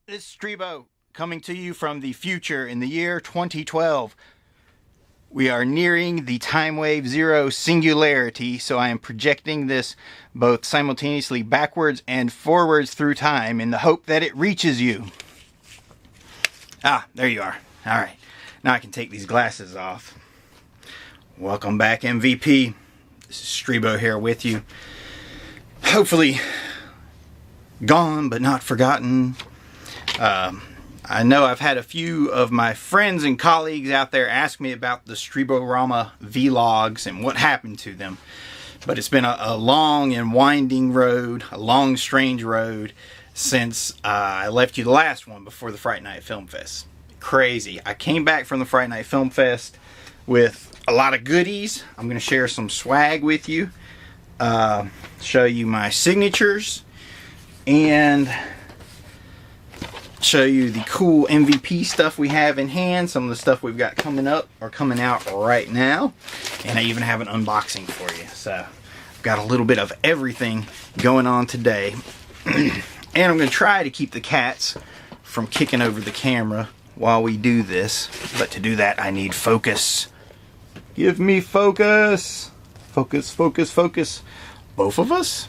This is Strebo coming to you from the future in the year 2012. We are nearing the time wave zero singularity, so I am projecting this both simultaneously backwards and forwards through time in the hope that it reaches you. Ah, there you are. Alright, now I can take these glasses off. Welcome back, MVP. This is Strebo here with you. Hopefully gone but not forgotten. I know I've had a few of my friends and colleagues out there ask me about the Streeborama vlogs and what happened to them. But it's been a long and winding road, a long, strange road since I left you the last one before the Fright Night Film Fest. Crazy. I came back from the Fright Night Film Fest with a lot of goodies. I'm going to share some swag with you, show you my signatures, and show you the cool MVP stuff we have in hand, some of the stuff we've got coming up or coming out right now, and I even have an unboxing for you. So I've got a little bit of everything going on today. And I'm going to try to keep the cats from kicking over the camera while we do this, but to do that I need focus. Give me focus. Focus, focus, focus. Both of us?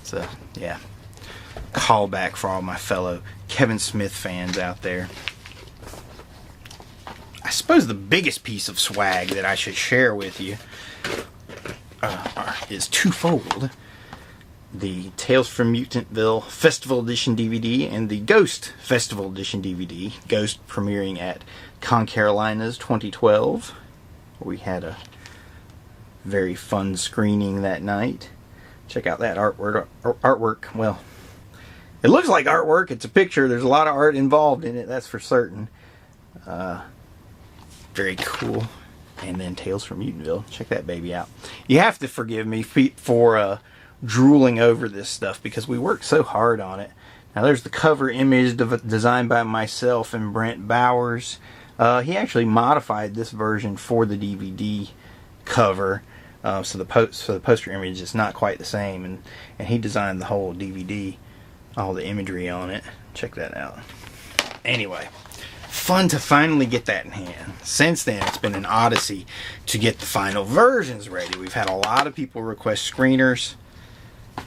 So yeah, callback for all my fellow Kevin Smith fans out there. I suppose the biggest piece of swag that I should share with you is twofold. The Tales from Mutantville Festival Edition DVD and the Ghost Festival Edition DVD. Ghost premiering at Con Carolinas 2012. We had a very fun screening that night. Check out that artwork. Well, it looks like artwork. It's a picture. There's a lot of art involved in it, that's for certain. Very cool. And then Tales from Mutantville. Check that baby out. You have to forgive me for drooling over this stuff because we worked so hard on it. Now there's the cover image designed by myself and Brent Bowers. He actually modified this version for the DVD cover. So the poster image is not quite the same. And he designed the whole DVD. All the imagery on it. Check that out. Anyway, fun to finally get that in hand. Since then, it's been an odyssey to get the final versions ready. We've had a lot of people request screeners,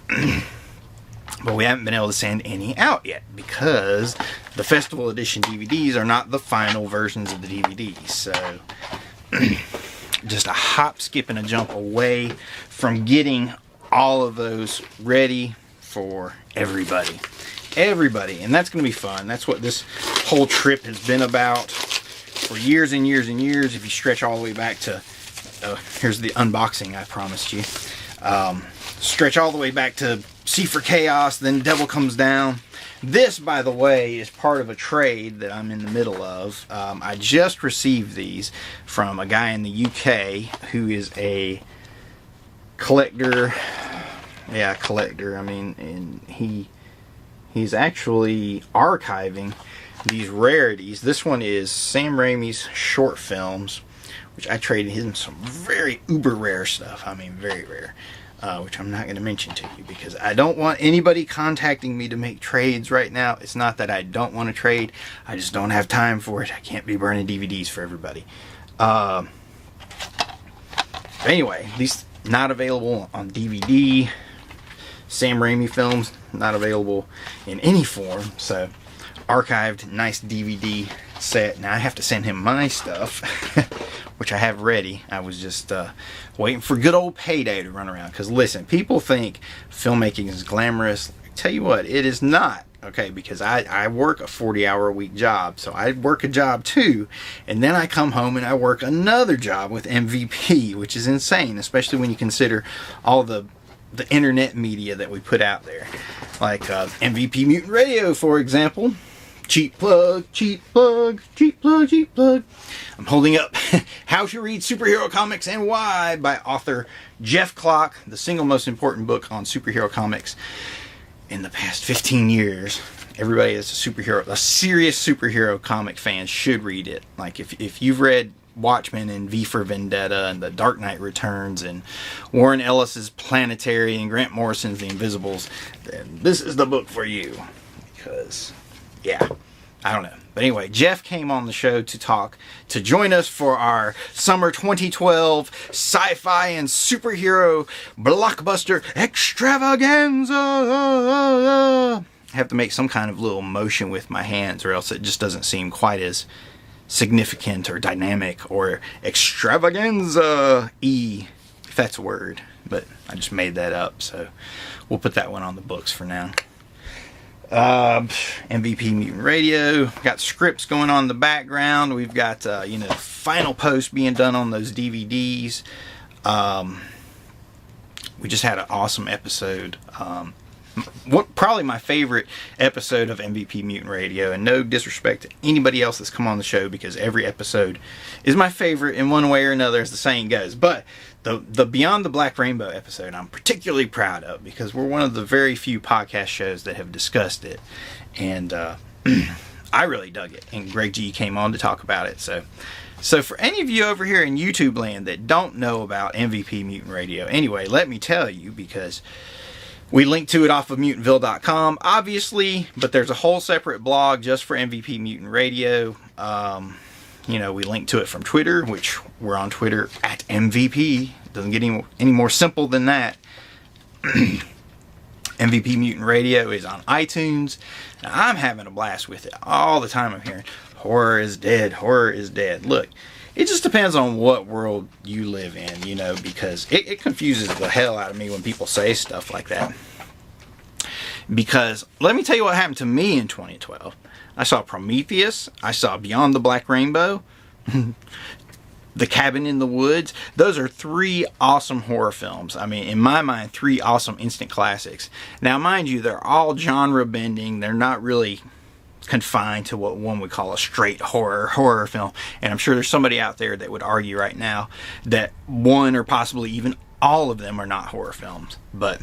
but we haven't been able to send any out yet because the Festival Edition DVDs are not the final versions of the DVDs. So, just a hop, skip, and a jump away from getting all of those ready for everybody, and that's going to be fun. That's what this whole trip has been about for years and years and years. If you stretch all the way back to here's the unboxing I promised you, stretch all the way back to C for Chaos, then Devil Comes Down. This, by the way, is part of a trade that I'm in the middle of. I just received these from a guy in the UK who is a collector. Yeah, collector. I mean, and he's actually archiving these rarities. This one is Sam Raimi's short films, which I traded him some very uber rare stuff. I mean, very rare, which I'm not going to mention to you because I don't want anybody contacting me to make trades right now. It's not that I don't want to trade. I just don't have time for it. I can't be burning DVDs for everybody. Anyway, these not available on DVD. Sam Raimi films not available in any form, so archived, nice DVD set. Now I have to send him my stuff, which I have ready. I was just waiting for good old payday to run around. Because listen, people think filmmaking is glamorous. I tell you what, it is not. Okay, because I work a 40-hour-a-week job, so I work a job too, and then I come home and I work another job with MVP, which is insane, especially when you consider all the internet media that we put out there, like MVP Mutant Radio, for example. Cheap plug, cheap plug, cheap plug, cheap plug. I'm holding up How to Read Superhero Comics and Why by author Jeff Clock, the single most important book on superhero comics in the past 15 years. Everybody that's a serious superhero comic fan should read it. Like if you've read Watchmen and V for Vendetta and The Dark Knight Returns and Warren Ellis's Planetary and Grant Morrison's The Invisibles, then this is the book for you. Because yeah, I don't know. But anyway, Jeff came on the show to join us for our summer 2012 sci-fi and superhero blockbuster extravaganza. I have to make some kind of little motion with my hands, or else it just doesn't seem quite as significant or dynamic or extravaganza-y, if that's a word. But I just made that up, so we'll put that one on the books for now. MVP Mutant Radio, got scripts going on in the background. We've got final post being done on those DVDs. We just had an awesome episode. Probably my favorite episode of MVP Mutant Radio, and no disrespect to anybody else that's come on the show, because every episode is my favorite in one way or another, as the saying goes. But the Beyond the Black Rainbow episode I'm particularly proud of, because we're one of the very few podcast shows that have discussed it, and I really dug it, and Greg G came on to talk about it. So for any of you over here in YouTube land that don't know about MVP Mutant Radio, anyway, let me tell you, because we link to it off of mutantville.com, obviously, but there's a whole separate blog just for MVP Mutant Radio. We link to it from Twitter, which we're on Twitter at MVP. Doesn't get any more simple than that. MVP Mutant Radio is on iTunes. Now, I'm having a blast with it all the time. I'm hearing horror is dead, horror is dead. Look, it just depends on what world you live in, because it confuses the hell out of me when people say stuff like that. Because let me tell you what happened to me in 2012. I saw Prometheus, I saw Beyond the Black Rainbow, The Cabin in the Woods. Those are 3 awesome horror films. I mean, in my mind, 3 awesome instant classics. Now, mind you, they're all genre bending. They're not really confined to what one would call a straight horror film. And I'm sure there's somebody out there that would argue right now that one or possibly even all of them are not horror films. But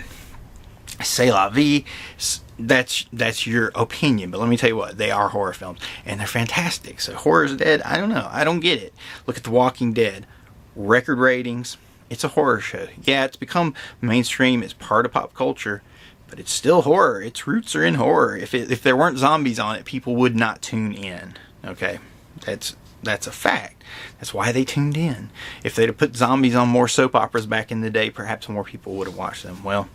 c'est la vie. That's your opinion, but let me tell you what, they are horror films, and they're fantastic. So horror's dead? I don't know. I don't get it. Look at The Walking Dead. Record ratings. It's a horror show. Yeah, it's become mainstream. It's part of pop culture, but it's still horror. Its roots are in horror. If there weren't zombies on it, people would not tune in. Okay? That's a fact. That's why they tuned in. If they'd have put zombies on more soap operas back in the day, perhaps more people would have watched them. Well,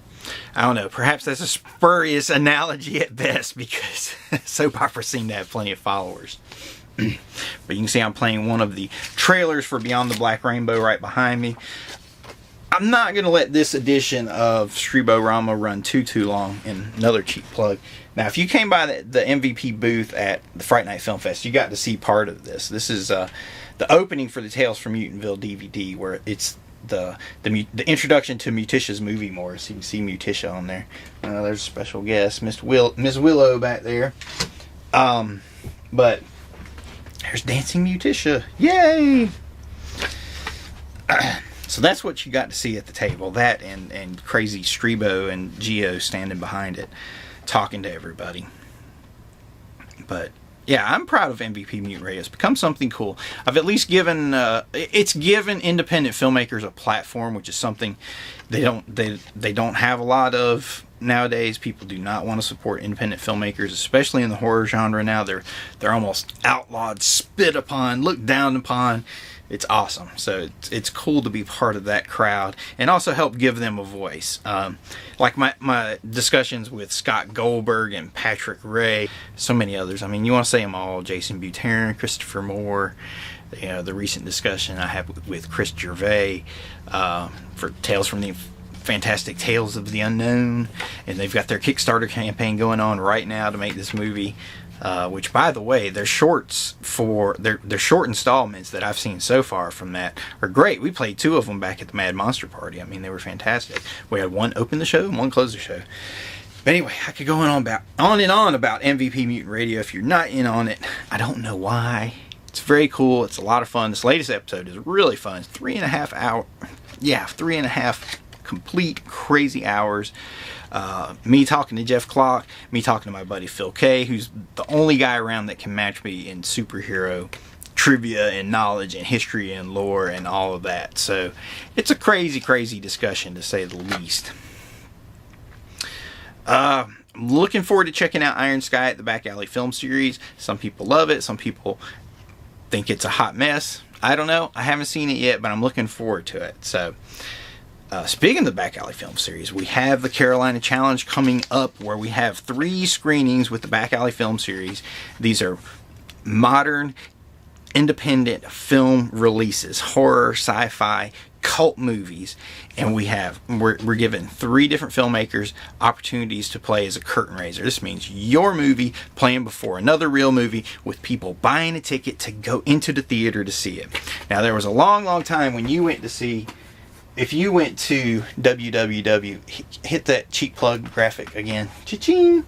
I don't know. Perhaps that's a spurious analogy at best, because soap operas seem to have plenty of followers. But you can see I'm playing one of the trailers for Beyond the Black Rainbow right behind me. I'm not going to let this edition of Streeborama run too long. And another cheap plug. Now, if you came by the MVP booth at the Fright Night Film Fest, you got to see part of this. This is the opening for the Tales from Mutantville DVD, where it's the introduction to Muticia's movie more. So you can see Muticia on there. There's a special guest, Miss Willow back there. But there's Dancing Muticia. Yay! So that's what you got to see at the table. That and crazy Strebo and Geo standing behind it, talking to everybody. But yeah, I'm proud of MVP Mutant Radio. It's become something cool. I've at least given independent filmmakers a platform, which is something they don't have a lot of nowadays. People do not want to support independent filmmakers, especially in the horror genre now. They're almost outlawed, spit upon, looked down upon. It's awesome. So it's cool to be part of that crowd and also help give them a voice. Like my discussions with Scott Goldberg and Patrick Ray, so many others. I mean, you want to say them all. Jason Buterin, Christopher Moore. The recent discussion I had with Chris Gervais for Tales from the Fantastic Tales of the Unknown. And they've got their Kickstarter campaign going on right now to make this movie. Which, by the way, their shorts for their short installments that I've seen so far from that are great. We played 2 of them back at the Mad Monster Party. I mean, they were fantastic. We had one open the show and one close the show. But anyway, I could go on and on about MVP Mutant Radio. If you're not in on it, I don't know why. It's very cool. It's a lot of fun. This latest episode is really fun. It's 3.5 hours. Yeah, 3.5 complete crazy hours. Me talking to Jeff Clock, me talking to my buddy Phil Kay, who's the only guy around that can match me in superhero trivia and knowledge and history and lore and all of that. So it's a crazy discussion, to say the least. I'm looking forward to checking out Iron Sky at the Back Alley Film Series. Some people love it. Some people think it's a hot mess. I don't know. I haven't seen it yet, but I'm looking forward to it. So, speaking of the Back Alley Film Series, we have the Carolina Challenge coming up, where we have 3 screenings with the Back Alley Film Series. These are modern, independent film releases, horror, sci-fi, cult movies, and we're giving 3 different filmmakers opportunities to play as a curtain raiser. This means your movie playing before another real movie, with people buying a ticket to go into the theater to see it. Now, there was a long time when you went to see, if you went to www, hit that cheap plug graphic again, cha-ching.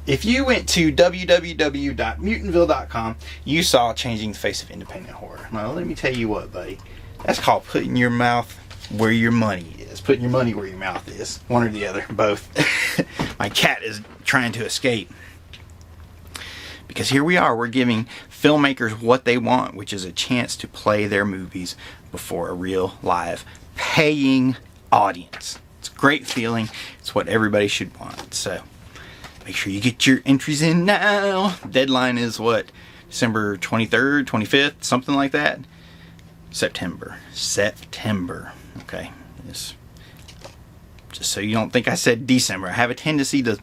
If you went to www.mutantville.com, you saw Changing the Face of Independent Horror. Now, let me tell you what, buddy. That's called putting your mouth where your money is. Putting your money where your mouth is. One or the other. Both. My cat is trying to escape. Because here we are. We're giving filmmakers what they want, which is a chance to play their movies before a real, live, paying audience. It's a great feeling. It's what everybody should want. So, make sure you get your entries in now. Deadline is what? December 23rd, 25th, something like that. September. Okay. Just so you don't think I said December. I have a tendency to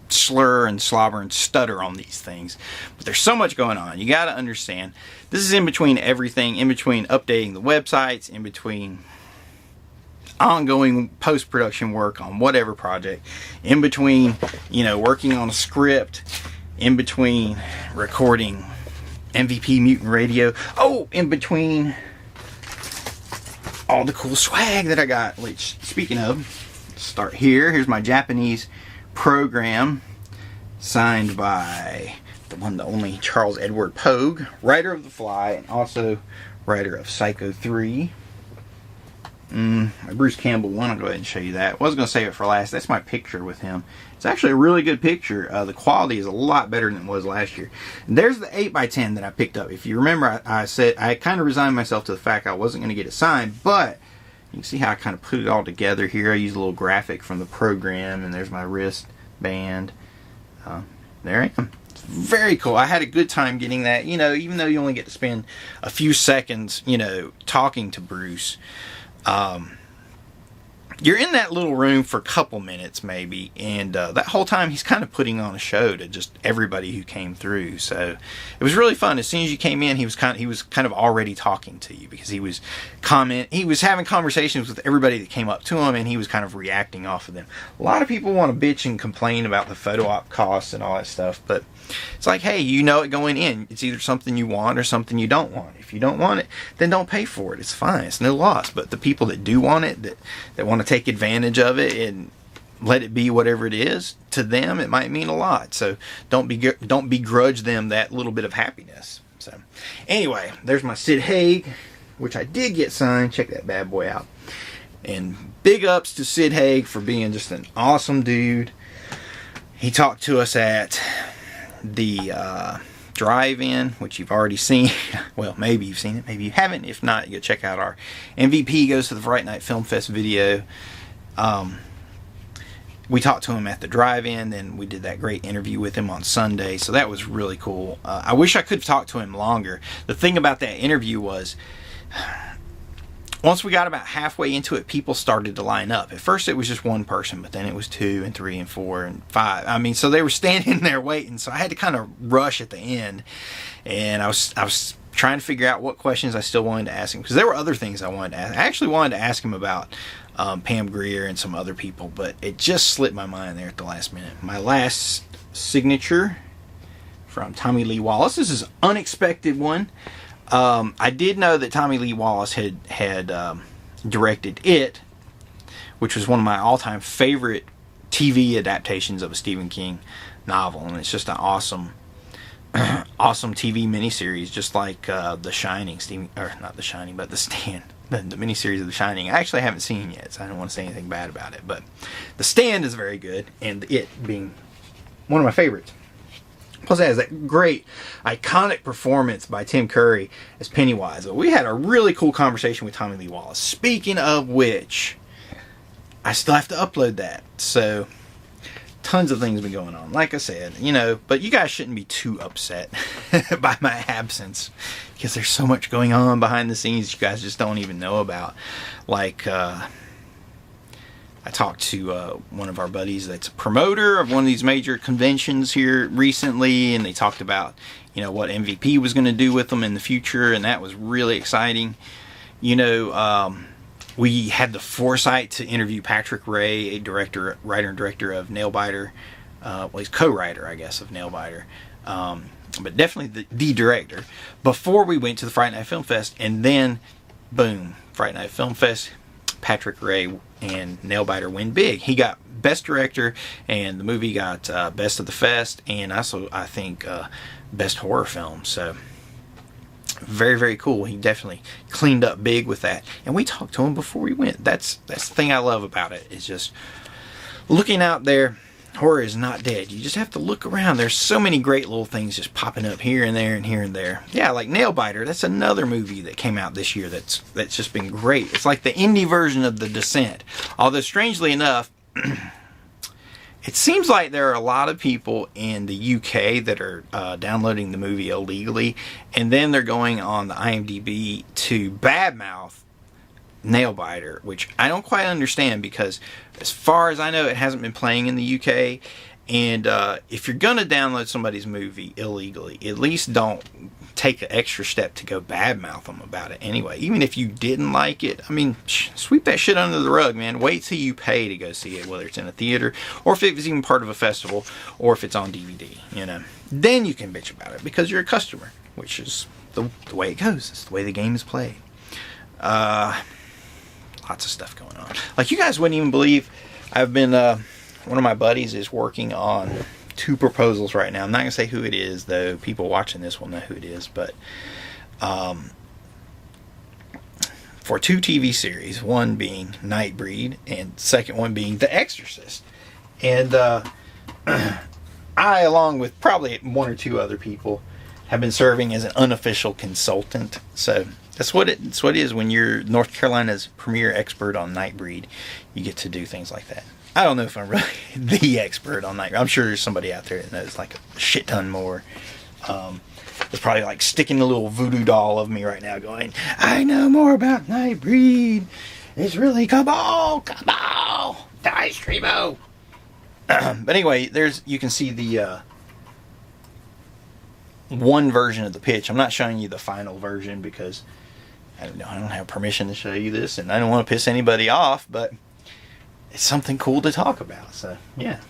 slur and slobber and stutter on these things. But there's so much going on. You got to understand. This is in between everything. In between updating the websites. In between ongoing post-production work on whatever project. In between, working on a script. In between recording MVP Mutant Radio. Oh, in between all the cool swag that I got. Which, speaking of, start here. Here's my Japanese program, signed by the one, the only Charles Edward Pogue, writer of The Fly, and also writer of Psycho 3. My Bruce Campbell one. I'll go ahead and show you that. I was going to save it for last. That's my picture with him. It's actually a really good picture. The quality is a lot better than it was last year. And there's the 8x10 that I picked up. If you remember, I said I kind of resigned myself to the fact I wasn't going to get it signed, but you can see how I kind of put it all together here. I used a little graphic from the program, and there's my wristband. There I am. It's very cool. I had a good time getting that. Even though you only get to spend a few seconds, talking to Bruce, you're in that little room for a couple minutes maybe, and that whole time he's kind of putting on a show to just everybody who came through. So it was really fun. As soon as you came in, he was kind of already talking to you, because he was having conversations with everybody that came up to him, and he was kind of reacting off of them. A lot of people want to bitch and complain about the photo op costs and all that stuff, but it's like, hey, it going in. It's either something you want or something you don't want. If you don't want it, then don't pay for it. It's fine. It's no loss. But the people that do want it, that want to take advantage of it and let it be whatever it is, to them it might mean a lot. So don't begrudge them that little bit of happiness. So anyway, there's my Sid Haig, which I did get signed. Check that bad boy out. And big ups to Sid Haig for being just an awesome dude. He talked to us at the drive-in, which you've already seen. Well, maybe you've seen it, maybe you haven't. If not, you go check out our MVP Goes to the Fright Night Film Fest video. We talked to him at the drive-in, then we did that great interview with him on Sunday, so that was really cool. I wish I could have talked to him longer. The thing about that interview was, once we got about halfway into it, people started to line up. At first it was just one person, but then it was 2 and 3 and 4 and 5. So they were standing there waiting, so I had to kind of rush at the end. And I was trying to figure out what questions I still wanted to ask him, because there were other things I wanted to ask. I actually wanted to ask him about Pam Grier and some other people, but it just slipped my mind there at the last minute. My last signature from Tommy Lee Wallace. This is an unexpected one. I did know that Tommy Lee Wallace had directed It, which was one of my all-time favorite TV adaptations of a Stephen King novel, and it's just an awesome TV miniseries, just like The Shining, not The Shining, but The Stand, the miniseries of The Shining. I actually haven't seen yet, so I don't want to say anything bad about it, but The Stand is very good, and It being one of my favorites. Plus, it has that great, iconic performance by Tim Curry as Pennywise. We had a really cool conversation with Tommy Lee Wallace. Speaking of which, I still have to upload that. So, tons of things been going on. Like I said, but you guys shouldn't be too upset by my absence, because there's so much going on behind the scenes you guys just don't even know about. Like, I talked to one of our buddies that's a promoter of one of these major conventions here recently, and they talked about, what MVP was going to do with them in the future, and that was really exciting. We had the foresight to interview Patrick Ray, a writer and director of Nailbiter. He's co-writer, I guess, of Nailbiter. But definitely the director. Before we went to the Friday Night Film Fest, and then, boom, Friday Night Film Fest, Patrick Ray and Nailbiter win big. He got Best Director, and the movie got Best of the Fest, and also, I think, Best Horror Film. So, very, very cool. He definitely cleaned up big with that. And we talked to him before we went. That's the thing I love about it, is just looking out there. Horror is not dead. You just have to look around. There's so many great little things just popping up here and there and here and there. Yeah, like Nailbiter. That's another movie that came out this year that's just been great. It's like the indie version of The Descent. Although, strangely enough, it seems like there are a lot of people in the UK that are downloading the movie illegally, and then they're going on the IMDb to badmouth Nailbiter, which I don't quite understand, because as far as I know, it hasn't been playing in the UK. And if you're going to download somebody's movie illegally, at least don't take an extra step to go badmouth them about it anyway. Even if you didn't like it, I mean, sweep that shit under the rug, man. Wait till you pay to go see it, whether it's in a theater, or if it's even part of a festival, or if it's on DVD, Then you can bitch about it, because you're a customer, which is the way it goes. It's the way the game is played. Lots of stuff going on. Like, you guys wouldn't even believe, I've been, one of my buddies is working on 2 proposals right now. I'm not going to say who it is, though. People watching this will know who it is. But for 2 TV series, one being Nightbreed, and second one being The Exorcist. And I, along with probably 1 or 2 other people, have been serving as an unofficial consultant. So that's what it is when you're North Carolina's premier expert on Nightbreed. You get to do things like that. I don't know if I'm really the expert on Nightbreed. I'm sure there's somebody out there that knows like a shit ton more. It's probably like sticking a little voodoo doll of me right now going, I know more about Nightbreed. It's really cabal, die Streebo. But anyway, you can see the one version of the pitch. I'm not showing you the final version because I don't have permission to show you this, and I don't want to piss anybody off, but it's something cool to talk about. So yeah.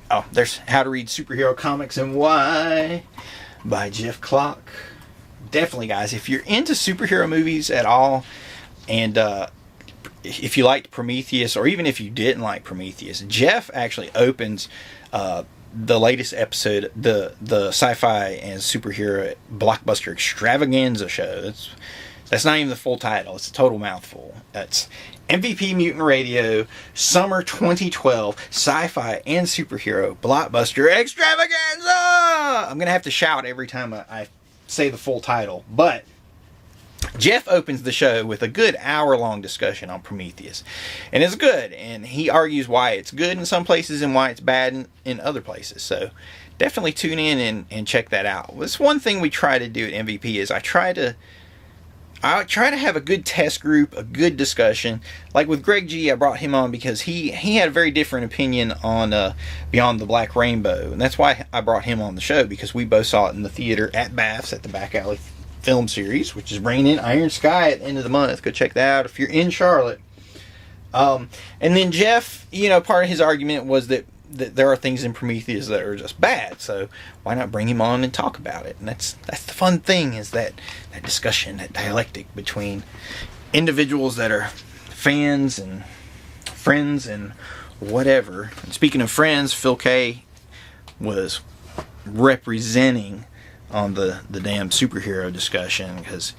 Oh, there's How to Read Superhero Comics and Why by Jeff Clark. Definitely, guys, if you're into superhero movies at all, and if you liked Prometheus, or even if you didn't like Prometheus, Jeff actually opens the latest episode, the sci-fi and superhero blockbuster extravaganza show. That's not even the full title. It's a total mouthful. That's MVP Mutant Radio Summer 2012 Sci-Fi and Superhero Blockbuster Extravaganza! I'm going to have to shout every time I say the full title. But Jeff opens the show with a good hour-long discussion on Prometheus. And it's good. And he argues why it's good in some places and why it's bad in other places. So definitely tune in and check that out. That's one thing we try to do at MVP is I try to have a good test group, a good discussion. Like with Greg G, I brought him on because he had a very different opinion on Beyond the Black Rainbow. And that's why I brought him on the show, because we both saw it in the theater at Bath's at the Back Alley Film Series, which is bringing in Iron Sky at the end of the month. Go check that out if you're in Charlotte. And then Jeff, part of his argument was that there are things in Prometheus that are just bad, so why not bring him on and talk about it? And that's the fun thing, is that discussion, that dialectic between individuals that are fans and friends and whatever. And speaking of friends, Phil K was representing on the damn superhero discussion, because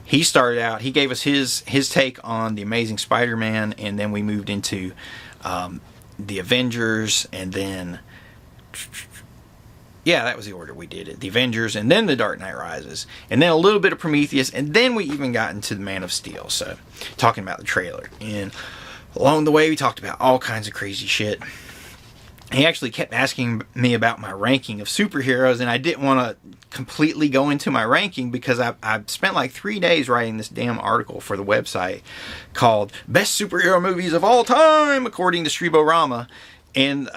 he started out, he gave us his take on the Amazing Spider-Man, and then we moved into the Avengers, and then that was the order we did it. The Avengers, and then The Dark Knight Rises, and then a little bit of Prometheus, and then we even got into the Man of Steel. So talking about the trailer, and Along the way, we talked about all kinds of crazy shit. He actually kept asking me about my ranking of superheroes, and I didn't want to completely go into my ranking because I spent like 3 days writing this damn article for the website called Best Superhero Movies of All Time, according to Streeborama. And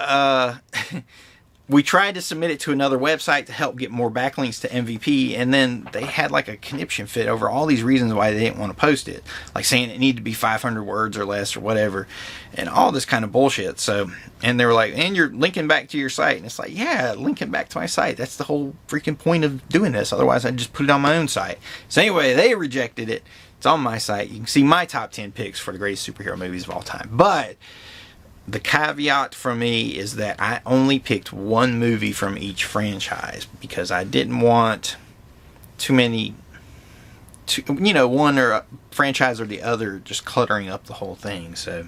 we tried to submit it to another website to help get more backlinks to MVP, and then they had like a conniption fit over all these reasons why they didn't want to post it, like saying it needed to be 500 words or less or whatever, and all this kind of bullshit. So, and they were like, and you're linking back to your site, and it's like, yeah, linking back to my site, that's the whole freaking point of doing this, otherwise I'd just put it on my own site. So anyway, they rejected it. It's on my site. You can see my top 10 picks for the greatest superhero movies of all time, but the caveat for me is that I only picked one movie from each franchise because I didn't want too many, one or a franchise or the other just cluttering up the whole thing. So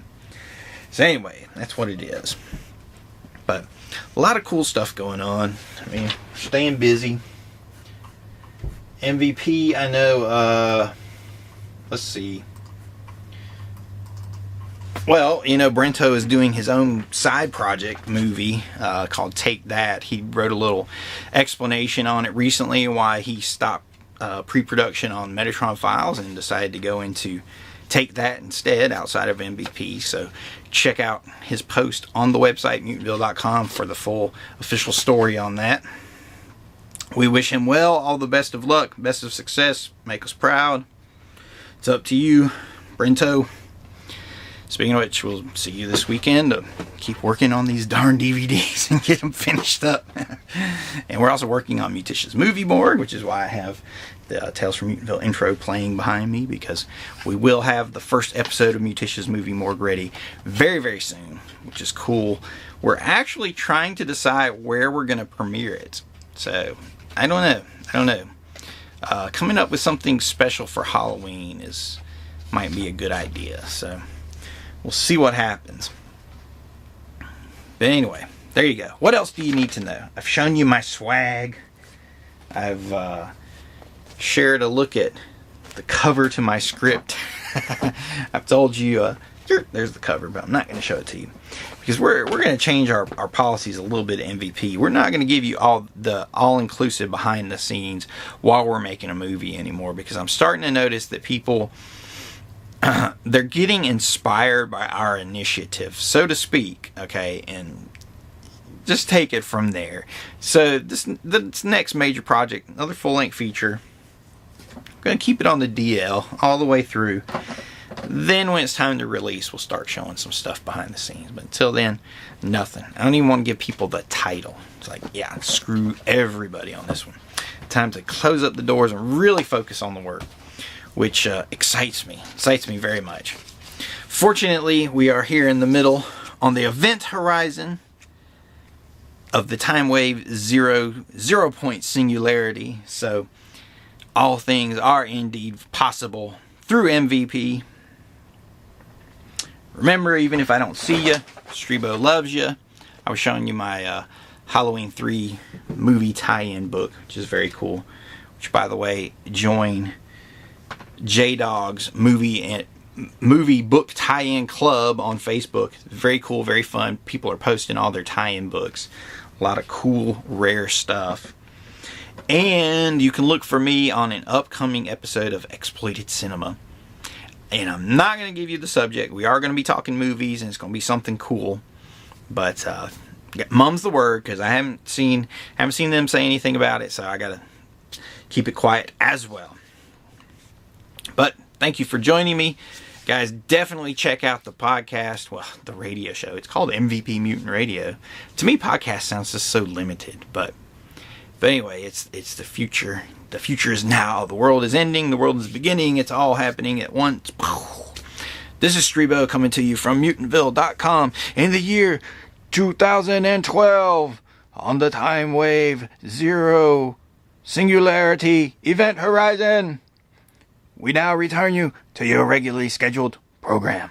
anyway, that's what it is. But a lot of cool stuff going on. I mean, staying busy. MVP, I know, let's see. Well, Brento is doing his own side project movie called Take That. He wrote a little explanation on it recently why he stopped pre-production on Metatron Files and decided to go into Take That instead outside of MVP. So check out his post on the website, mutantville.com, for the full official story on that. We wish him well, all the best of luck, best of success, make us proud. It's up to you, Brento. Speaking of which, we'll see you this weekend to keep working on these darn DVDs and get them finished up. And we're also working on Mutish's movie board, which is why I have the Tales from Mutantville intro playing behind me, because we will have the first episode of Mutish's movie board ready very, very soon, which is cool. We're actually trying to decide where we're going to premiere it. So, I don't know. Coming up with something special for Halloween might be a good idea. So, we'll see what happens. But anyway, there you go. What else do you need to know? I've shown you my swag. I've shared a look at the cover to my script. I've told you, there's the cover, but I'm not going to show it to you. Because we're going to change our policies a little bit at MVP. We're not going to give you all-inclusive behind the scenes while we're making a movie anymore. Because I'm starting to notice that people, they're getting inspired by our initiative, so to speak, okay, and just take it from there. So this next major project, another full-length feature, I'm going to keep it on the DL all the way through. Then when it's time to release, we'll start showing some stuff behind the scenes. But until then, nothing. I don't even want to give people the title. It's like, yeah, screw everybody on this one. Time to close up the doors and really focus on the work, which excites me very much. Fortunately, we are here in the middle on the event horizon of the time wave 0 point singularity. So all things are indeed possible through MVP. Remember, even if I don't see you, Strebo loves you. I was showing you my Halloween 3 movie tie-in book, which is very cool. Which, by the way, join J-Dog's movie book tie-in club on Facebook. Very cool, very fun. People are posting all their tie-in books. A lot of cool, rare stuff. And you can look for me on an upcoming episode of Exploited Cinema. And I'm not going to give you the subject. We are going to be talking movies, and it's going to be something cool. But mum's the word, because I haven't seen them say anything about it, so I got to keep it quiet as well. But thank you for joining me. Guys, definitely check out the podcast. Well, the radio show. It's called MVP Mutant Radio. To me, podcast sounds just so limited. But anyway, it's the future. The future is now. The world is ending. The world is beginning. It's all happening at once. This is Strebo coming to you from mutantville.com in the year 2012 on the time wave 0 singularity event horizon. We now return you to your regularly scheduled program.